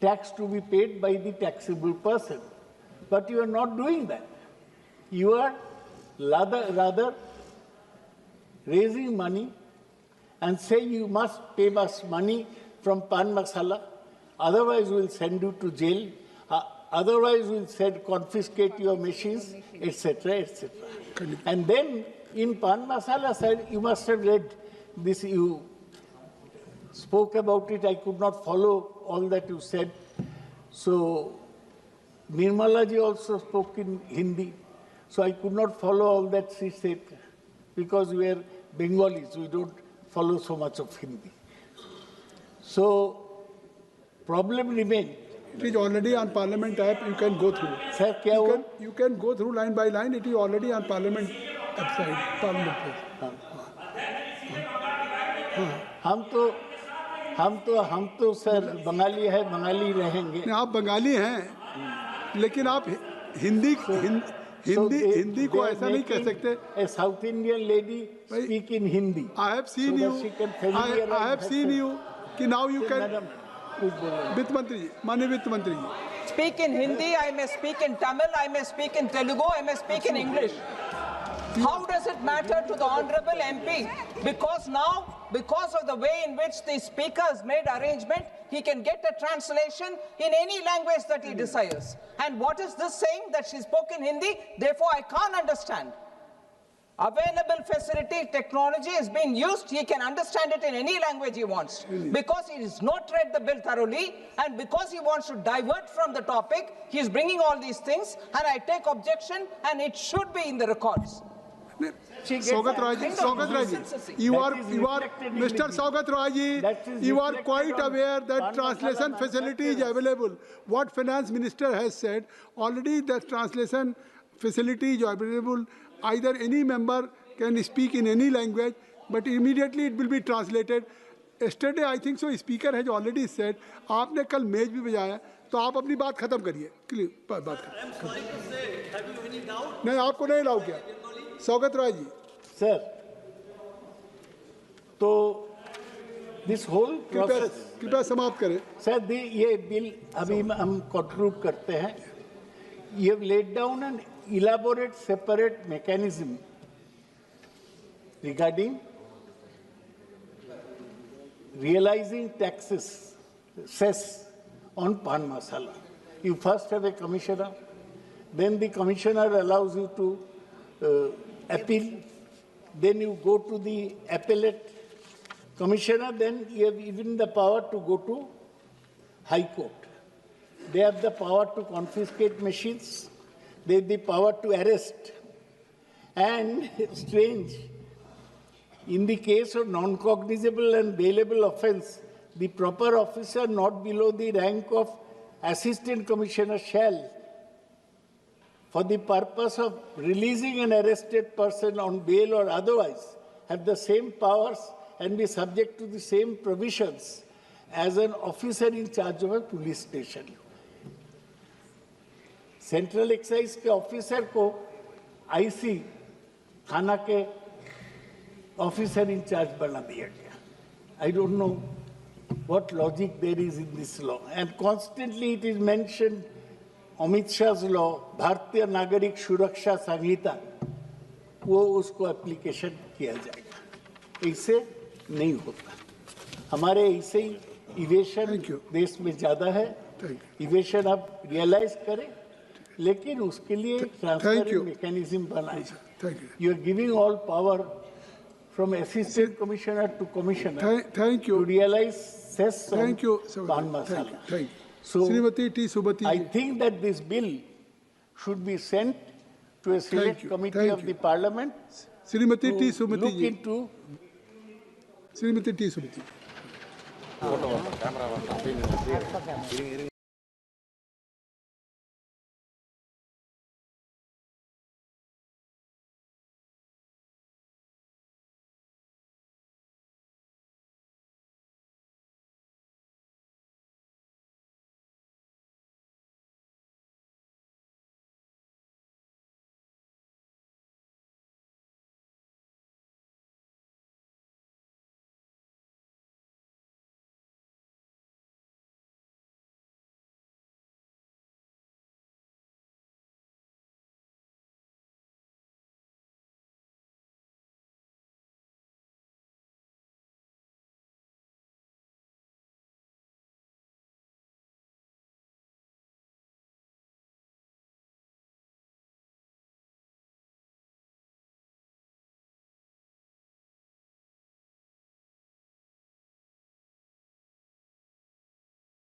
tax to be paid by the taxable person. But you are not doing that. You are rather raising money and saying you must pay us money from pan masala, otherwise we'll send you to jail, otherwise we'll confiscate your machines, etc., etc. And then in pan masala side, you must have read this, you spoke about it, I could not follow all that you said. So Nirmala ji also spoke in Hindi, so I could not follow all that she said because we are Bengalis, we don't follow so much of Hindi. So problem remains. It is already on Parliament app, you can go through. Sir, you can go through line by line, it is already on Parliament website, Parliament page. हम तो sir Bengali है, बंगाली रहेंगे। नहीं, आप बंगाली हैं, लेकिन आप हिंदी को ऐसा नहीं कह सकते। A South Indian lady speak in Hindi. I have seen you. I have seen you. कि now you can. वित्त मंत्री जी, माननीय वित्त मंत्री जी. Speak in Hindi. I may speak in Tamil. I may speak in Telugu. I may speak in English. How does it matter to the honorable MP? Because now, because of the way in which the speaker has made arrangement, he can get a translation in any language that he desires. And what is this saying? That she spoke in Hindi, therefore I can't understand. Available facility, technology is being used, he can understand it in any language he wants. Because he has not read the bill thoroughly, and because he wants to divert from the topic, he is bringing all these things, and I take objection, and it should be in the records. Saugat Rai ji, you are Mr. Saugat Rai ji, you are quite aware that translation facility is available. What finance minister has said, already the translation facility is available. Either any member can speak in any language, but immediately it will be translated. Yesterday, I think so, speaker has already said, आपने कल मेज भी बजाया, तो आप अपनी बात खत्म करिए, बात खत्म. नहीं, आपको नहीं लाओ क्या? सौगत राय जी. Sir, तो this whole process. कृपया समाप्त करें. Sir, ये बिल अभी हम conclude करते हैं. You have laid down an elaborate separate mechanism regarding realizing taxes, cess on pan masala. You first have a commissioner, then the commissioner allows you to appeal, then you go to the appellate commissioner, then you have even the power to go to High Court. They have the power to confiscate machines, they have the power to arrest. And strange, in the case of non-cognizable and bailable offence, the proper officer not below the rank of assistant commissioner shall, for the purpose of releasing an arrested person on bail or otherwise, have the same powers and be subject to the same provisions as an officer in charge of a police station. Central excise के officer को IC थाना के officer in charge बना दिया गया. I don't know what logic there is in this law and constantly it is mentioned Amit Shah law, Bharatiya Nagarik सुरक्षा संहिता, वो उसको एप्लीकेशन किया जाएगा. इससे नहीं होता. हमारे ऐसे ही इवेशन देश में ज़्यादा है. इवेशन आप रियलाइज करें, लेकिन उसके लिए ट्रांसपेरेंट मैकेनिज्म बनाए. You are giving all power from assistant commissioner to commissioner to realise cess on pan masala. So, I think that this bill should be sent to a select committee of the parliament to look into. Srimati T. Subati.